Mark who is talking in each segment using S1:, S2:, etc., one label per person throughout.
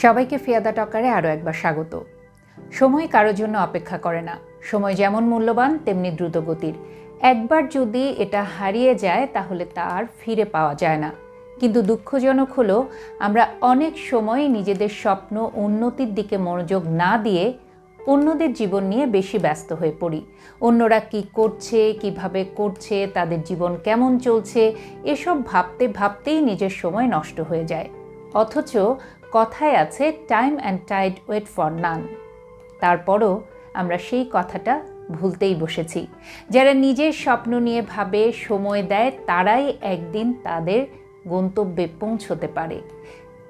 S1: সবাইকে ফিয়াদা টকারে আরও একবার স্বাগত। সময় কারোর জন্য অপেক্ষা করে না। সময় যেমন মূল্যবান তেমনি দ্রুতগতির। একবার যদি এটা হারিয়ে যায় তাহলে তা আর ফিরে পাওয়া যায় না। কিন্তু দুঃখজনক হলো আমরা অনেক সময় নিজেদের স্বপ্ন উন্নতির দিকে মনোযোগ না দিয়ে অন্যদের জীবন নিয়ে বেশি ব্যস্ত হয়ে পড়ি। অন্যরা কি করছে, কিভাবে করছে, তাদের জীবন কেমন চলছে, এসব ভাবতে ভাবতেই নিজের সময় নষ্ট হয়ে যায়। অথচ কথায় আছে time and tide wait for none. তারপরও আমরা সেই কথাটা ভুলতেই বসেছি। যারা নিজের স্বপ্ন নিয়ে ভাবে, সময় দেয়, তারাই একদিন তাদের গন্তব্যে পৌঁছতে পারে।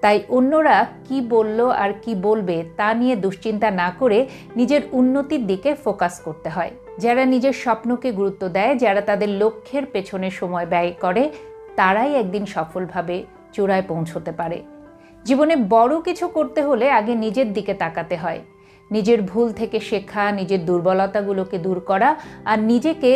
S1: তাই অন্যরা কি বলল আর কি বলবে তা নিয়ে দুশ্চিন্তা না করে নিজের উন্নতির দিকে ফোকাস করতে হয়। যারা নিজের স্বপ্নকে গুরুত্ব দেয়, যারা তাদের লক্ষ্যের পেছনে সময় ব্যয় করে, তারাই একদিন সফলভাবে চূড়ায় পৌঁছতে পারে। জীবনে বড় কিছু করতে হলে আগে নিজের দিকে তাকাতে হয়। নিজের ভুল থেকে শেখা, নিজের দুর্বলতাগুলোকে দূর করা আর নিজেকে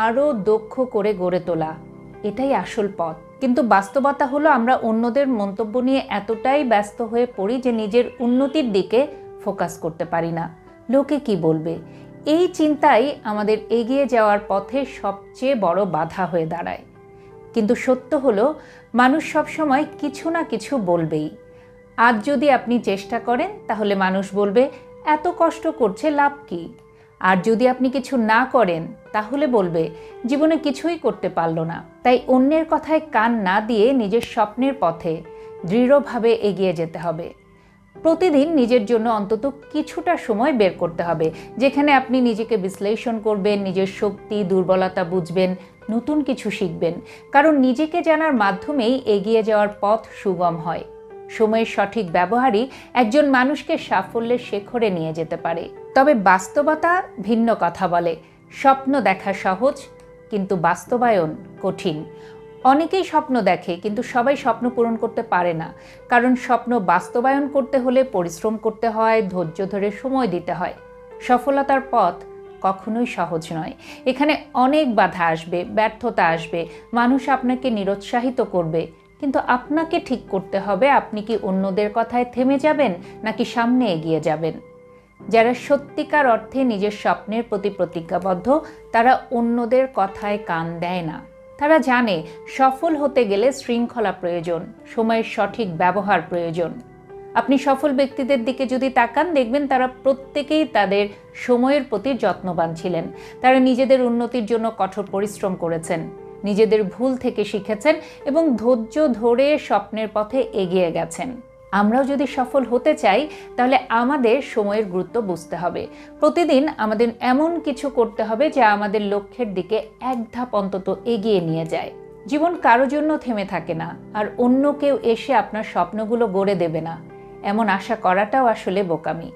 S1: আরও দক্ষ করে গড়ে তোলা, এটাই আসল পথ। কিন্তু বাস্তবতা হলো আমরা অন্যদের মন্তব্য নিয়ে এতটাই ব্যস্ত হয়ে পড়ি যে নিজের উন্নতির দিকে ফোকাস করতে পারি না। লোকে কি বলবে, এই চিন্তাই আমাদের এগিয়ে যাওয়ার পথে সবচেয়ে বড় বাধা হয়ে দাঁড়ায়। কিন্তু সত্য হলো মানুষ সবসময় কিছু না কিছু বলবেই। আজ যদি আপনি চেষ্টা করেন তাহলে মানুষ বলবে এত কষ্ট করছে, লাভ কি? আর যদি আপনি কিছু না করেন তাহলে বলবে জীবনে কিছুই করতে পারলো না। তাই অন্যের কথায় কান না দিয়ে নিজের স্বপ্নের পথে দৃঢ়ভাবে এগিয়ে যেতে হবে। প্রতিদিন নিজের জন্য অন্তত কিছুটা সময় বের করতে হবে, যেখানে আপনি নিজেকে বিশ্লেষণ করবেন, নিজের শক্তি দুর্বলতা বুঝবেন, নতুন কিছু শিখবেন। কারণ নিজেকে জানার মাধ্যমেই এগিয়ে যাওয়ার পথ সুগম হয়। সময়ের সঠিক ব্যবহারই একজন মানুষকে সাফল্যের শিখরে নিয়ে যেতে পারে। তবে বাস্তবতা ভিন্ন কথা বলে। স্বপ্ন দেখা সহজ, কিন্তু বাস্তবায়ন কঠিন। অনেকেই স্বপ্ন দেখে, কিন্তু সবাই স্বপ্ন পূরণ করতে পারে না। কারণ স্বপ্ন বাস্তবায়ন করতে হলে পরিশ্রম করতে হয়, ধৈর্য ধরে সময় দিতে হয়। সফলতার পথ কখনোই সহজ নয়। এখানে অনেক বাধা আসবে, ব্যর্থতা আসবে, মানুষ আপনাকে নিরুৎসাহিত করবে। কিন্তু আপনাকে ঠিক করতে হবে আপনি কি অন্যদের কথায় থেমে যাবেন নাকি সামনে এগিয়ে যাবেন। যারা সত্যিকার অর্থে নিজের স্বপ্নের প্রতি প্রতিজ্ঞাবদ্ধ, তারা অন্যদের কথায় কান দেয় না। তারা জানে সফল হতে গেলে শৃঙ্খলা প্রয়োজন, সময়ের সঠিক ব্যবহার প্রয়োজন। আপনি সফল ব্যক্তিদের দিকে যদি তাকান, দেখবেন তারা প্রত্যেকেই তাদের সময়ের প্রতি যত্নবান ছিলেন। তারা নিজেদের উন্নতির জন্য কঠোর পরিশ্রম করেছেন, নিজেদের ভুল থেকে শিখেছেন এবং ধৈর্য ধরে স্বপ্নের পথে এগিয়ে গেছেন। আমরাও যদি সফল হতে চাই তাহলে আমাদের সময়ের গুরুত্ব বুঝতে হবে। প্রতিদিন আমাদের এমন কিছু করতে হবে যা আমাদের লক্ষ্যের দিকে এক ধাপ অন্তত এগিয়ে নিয়ে যায়। জীবন কারো জন্য থেমে থাকে না, আর অন্য কেউ এসে আপনার স্বপ্নগুলো গড়ে দেবে না, এমন আশা করাটাও আসলে বোকামি।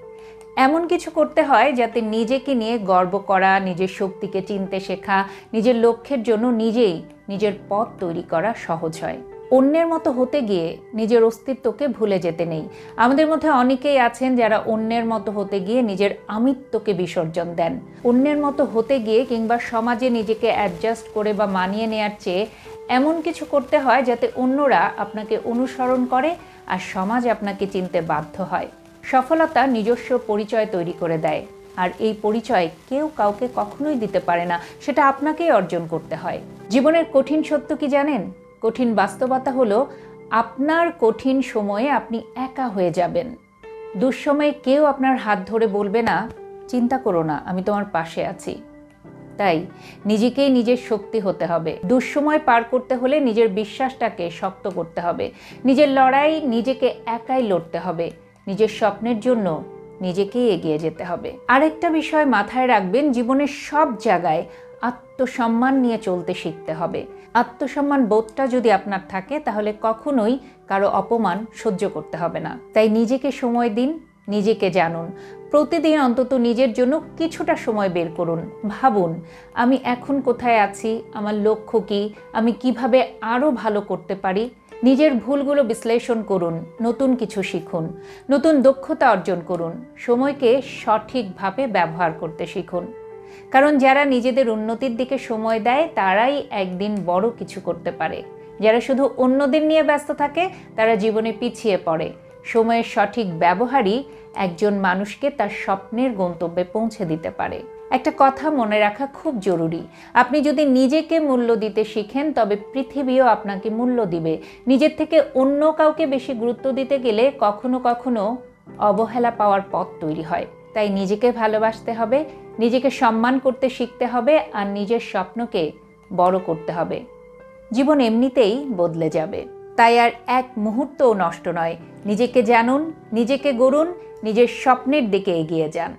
S1: এমন কিছু করতে হয় যাতে নিজেকে নিয়ে গর্ব করা, নিজের শক্তিকে চিনতে শেখা, নিজের লক্ষ্যের জন্য নিজেই নিজের পথ তৈরি করা সহজ হয়। অন্যের মতো হতে গিয়ে নিজের অস্তিত্বকে ভুলে যেতে নেই। আমাদের মধ্যে অনেকেই আছেন যারা অন্যের মতো হতে গিয়ে নিজের আমিত্বকে বিসর্জন দেন। অন্যের মতো হতে গিয়ে কিংবা সমাজে নিজেকে অ্যাডজাস্ট করে বা মানিয়ে নেওয়ার চেয়ে এমন কিছু করতে হয় যাতে অন্যরা আপনাকে অনুসরণ করে আর সমাজ আপনাকে চিনতে বাধ্য হয়। সফলতা নিজস্ব পরিচয় তৈরি করে দেয়, আর এই পরিচয় কেউ কাউকে কখনোই দিতে পারে না, সেটা আপনাকেই অর্জন করতে হয়। জীবনের কঠিন সত্য কি জানেন? কঠিন বাস্তবতা হলো আপনার কঠিন সময়ে আপনি একা হয়ে যাবেন। দুঃসময়ে কেউ আপনার হাত ধরে বলবে না চিন্তা করো না, আমি তোমার পাশে আছি। তাই নিজেকেই নিজের শক্তি হতে হবে। দুঃসময় পার করতে হলে নিজের বিশ্বাসটাকে শক্ত করতে হবে। নিজের লড়াই নিজেকে একাই লড়তে হবে। নিজের স্বপ্নের জন্য নিজেকেই এগিয়ে যেতে হবে। আরেকটা বিষয় মাথায় রাখবেন, জীবনের সব জায়গায় আত্মসম্মান নিয়ে চলতে শিখতে হবে। আত্মসম্মান বোধটা যদি আপনার থাকে তাহলে কখনোই কারো অপমান সহ্য করতে হবে না। তাই নিজেকে সময় দিন, নিজেকে জানুন। প্রতিদিন অন্তত নিজের জন্য কিছুটা সময় বের করুন। ভাবুন আমি এখন কোথায় আছি, আমার লক্ষ্য কি, আমি কিভাবে আরও ভালো করতে পারি। নিজের ভুলগুলো বিশ্লেষণ করুন, নতুন কিছু শিখুন, নতুন দক্ষতা অর্জন করুন, সময়কে সঠিকভাবে ব্যবহার করতে শিখুন। কারণ যারা নিজেদের উন্নতির দিকে সময় দেয় তারাই একদিন বড় কিছু করতে পারে। যারা শুধু অন্যদের নিয়ে ব্যস্ত থাকে তারা জীবনে পিছিয়ে পড়ে। সময়ের সঠিক ব্যবহারই একজন মানুষকে তার স্বপ্নের গন্তব্যে পৌঁছে দিতে পারে। একটা কথা মনে রাখা খুব জরুরি, আপনি যদি নিজেকে মূল্য দিতে শিখেন তবে পৃথিবীও আপনাকে মূল্য দিবে। নিজের থেকে অন্য কাউকে বেশি গুরুত্ব দিতে গেলে কখনো কখনো অবহেলা পাওয়ার পথ তৈরি হয়। তাই নিজেকে ভালোবাসতে হবে, নিজেকে সম্মান করতে শিখতে হবে, আর নিজের স্বপ্নকে বড় করতে হবে। জীবন এমনিতেই বদলে যাবে, তাই আর এক মুহূর্তও নষ্ট নয়। নিজেকে জানুন, নিজেকে গড়ুন, নিজের স্বপ্নের দিকে এগিয়ে যান।